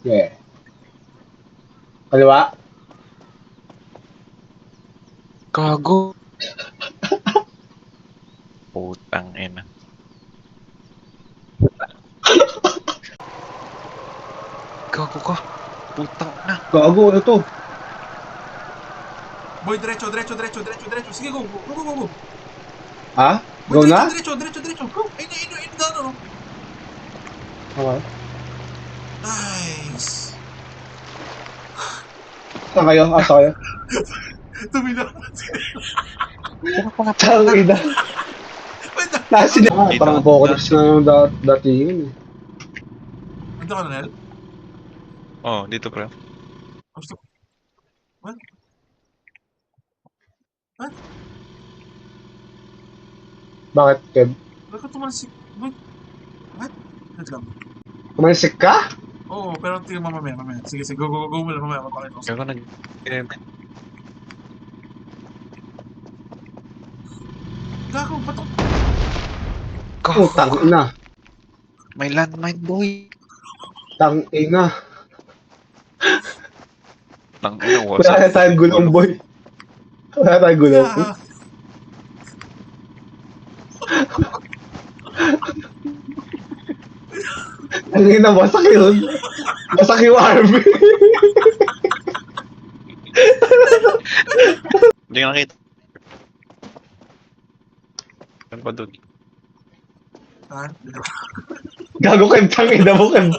Yeah. Kaliwa? Gago. Putang ina. Gago ka. Putang na. Gago, ano to? Boy, diretso. Sige, go. Go. Ha? Boy, Go na? diretso. Go. Ayun, gano. Okay. Nice. Saan kayo? Asa kayo? Tumila. Tangina. Wait lang. Nasa na. Parang focus na yung datingan eh. Ito ka na, Nel? Oh, dito pre. Gusto ko. What? What? Bakit, Kev? Bakit tumalsik? Wait. What? Wait lang. Kumansik ka? Oo, pero tingnan mo mamaya. Sige, go mo lang mamaya. Mapakita ko sa'yo. Gago nag... Gago, ba't ako? Gago Tang ka. ina. May landmine boy. Tang ina. Tang ina. Wala na tayong gulong, boy. Wala tayong gulong. Ah, Ang ina, wasak yun. Wasak yung RV. Hindi ka nakita. Ano ba doon? ah, Gago Kev, tang ina mo, Kev.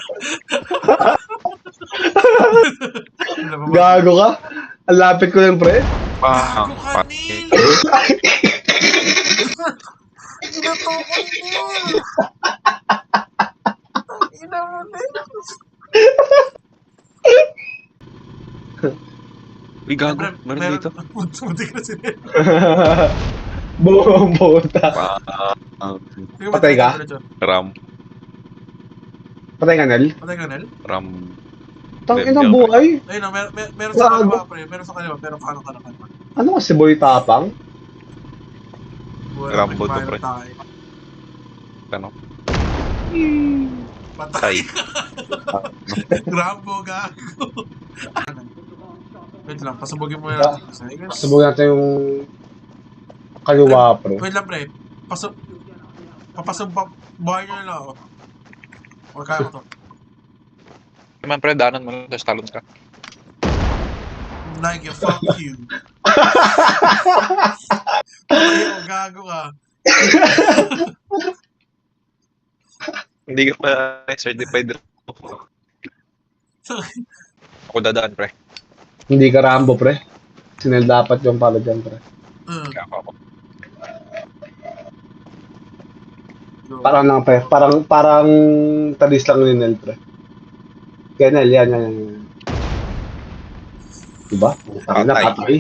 Gago ka. Ang lapit ko lang, pre. Gago ka, Neil! Ginato ko ni Neil! Ina mo, Neil! Uy, gago. Meron dito. Muntik na si Neil. Buong puta. Sige, Patay ka? diretso. Ram. Patay ka, Nel? Patay ka, Nel? Ram. Tang ina buhay. Ayun na, meron sa kaliwa, pre. Meron sa kaliwa, pero kanan. Ano kasi boy tapang? Wala, Rambo to, pre. tayo. Ano? Patay. Rambo, gago. Wait lang, pasubugin mo Diba? natin. Subukan natin yung kaliwa, pre. Wait lang, pre. Buhay nyo na ako. Huwag kaya ko to. Naman pre, daanan mo lang. Tapos talon ka. Nike, fuck you. Patay ako, gago ka. Hindi ka pa certified. Ako dadaan pre. Hindi ka Rambo, pre. Sinel dapat yung pala dyan, pre. Kaya ako. Parang lang, pre. Parang talis lang ni Nel, pre. Kaya Nel, yan. Diba? Patay na, Patay. patay.